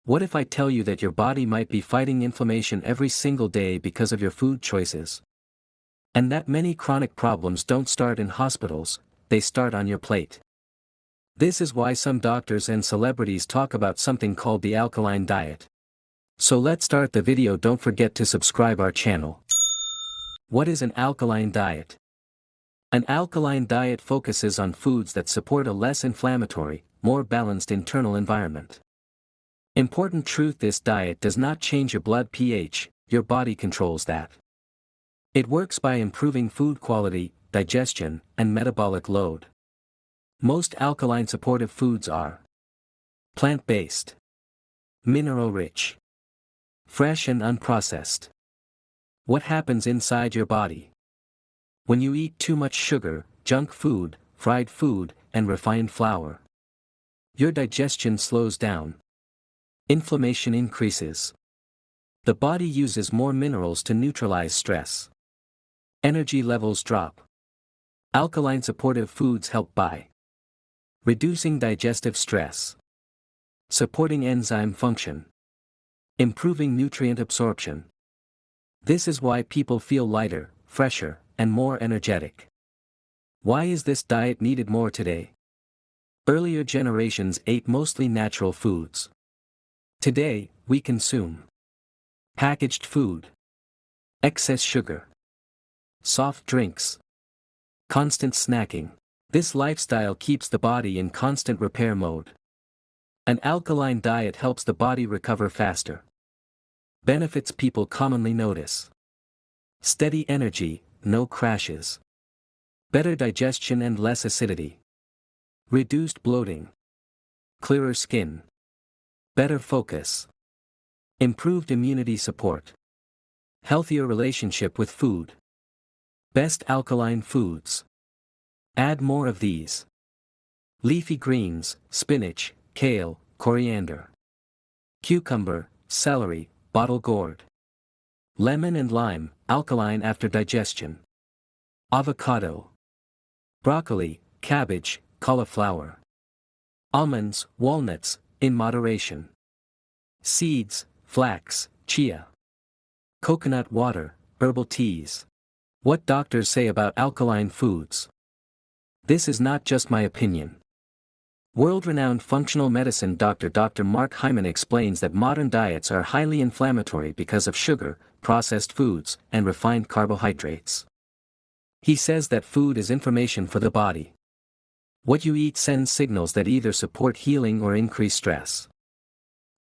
What if I tell you that your body might be fighting inflammation every single day because of your food choices? And that many chronic problems don't start in hospitals, they start on your plate. This is why some doctors and celebrities talk about something called the alkaline diet. So let's start the video. Don't forget to subscribe our channel. What is an alkaline diet? An alkaline diet focuses on foods that support a less inflammatory, more balanced internal environment. Important truth: this diet does not change your blood pH, your body controls that. It works by improving food quality, digestion, and metabolic load. Most alkaline supportive foods are plant-based, mineral-rich, fresh and unprocessed. What happens inside your body? When you eat too much sugar, junk food, fried food, and refined flour, your digestion slows down. Inflammation increases. The body uses more minerals to neutralize stress. Energy levels drop. Alkaline supportive foods help by reducing digestive stress, supporting enzyme function, improving nutrient absorption. This is why people feel lighter, fresher, and more energetic. Why is this diet needed more today? Earlier generations ate mostly natural foods. Today, we consume packaged food, excess sugar, soft drinks, constant snacking. This lifestyle keeps the body in constant repair mode. An alkaline diet helps the body recover faster. Benefits people commonly notice: steady energy, no crashes, better digestion and less acidity, reduced bloating, clearer skin, better focus, improved immunity support, healthier relationship with food. Best alkaline foods. Add more of these: leafy greens, spinach, kale, coriander, cucumber, celery, bottle gourd, lemon and lime, alkaline after digestion, avocado, broccoli, cabbage, cauliflower, almonds, walnuts, in moderation, seeds, flax, chia, coconut water, herbal teas. What doctors say about alkaline foods. This is not just my opinion. World-renowned functional medicine doctor Dr. Mark Hyman explains that modern diets are highly inflammatory because of sugar, processed foods, and refined carbohydrates. He says that food is information for the body. What you eat sends signals that either support healing or increase stress.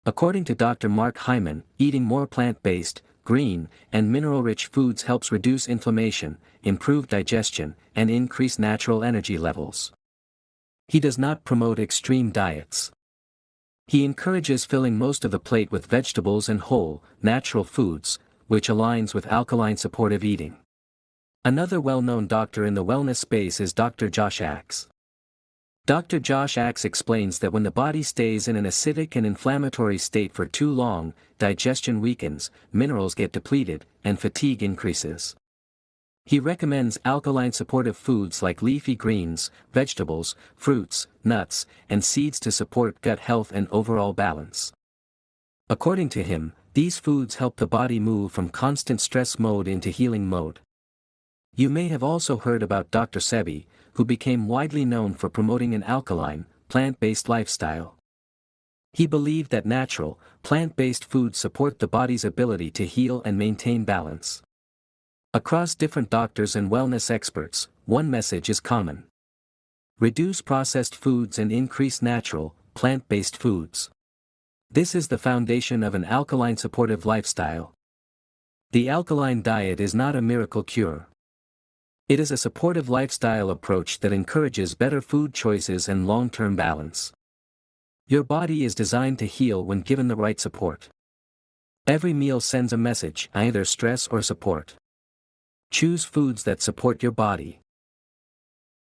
According to Dr. Mark Hyman, eating more plant-based, green, and mineral-rich foods helps reduce inflammation, improve digestion, and increase natural energy levels. He does not promote extreme diets. He encourages filling most of the plate with vegetables and whole, natural foods, which aligns with alkaline supportive eating. Another well-known doctor in the wellness space is Dr. Josh Axe. Dr. Josh Axe explains that when the body stays in an acidic and inflammatory state for too long, digestion weakens, minerals get depleted, and fatigue increases. He recommends alkaline supportive foods like leafy greens, vegetables, fruits, nuts, and seeds to support gut health and overall balance. According to him, these foods help the body move from constant stress mode into healing mode. You may have also heard about Dr. Sebi, who became widely known for promoting an alkaline, plant-based lifestyle. He believed that natural, plant-based foods support the body's ability to heal and maintain balance. Across different doctors and wellness experts, one message is common: reduce processed foods and increase natural, plant-based foods. This is the foundation of an alkaline supportive lifestyle. The alkaline diet is not a miracle cure. It is a supportive lifestyle approach that encourages better food choices and long-term balance. Your body is designed to heal when given the right support. Every meal sends a message, either stress or support. Choose foods that support your body.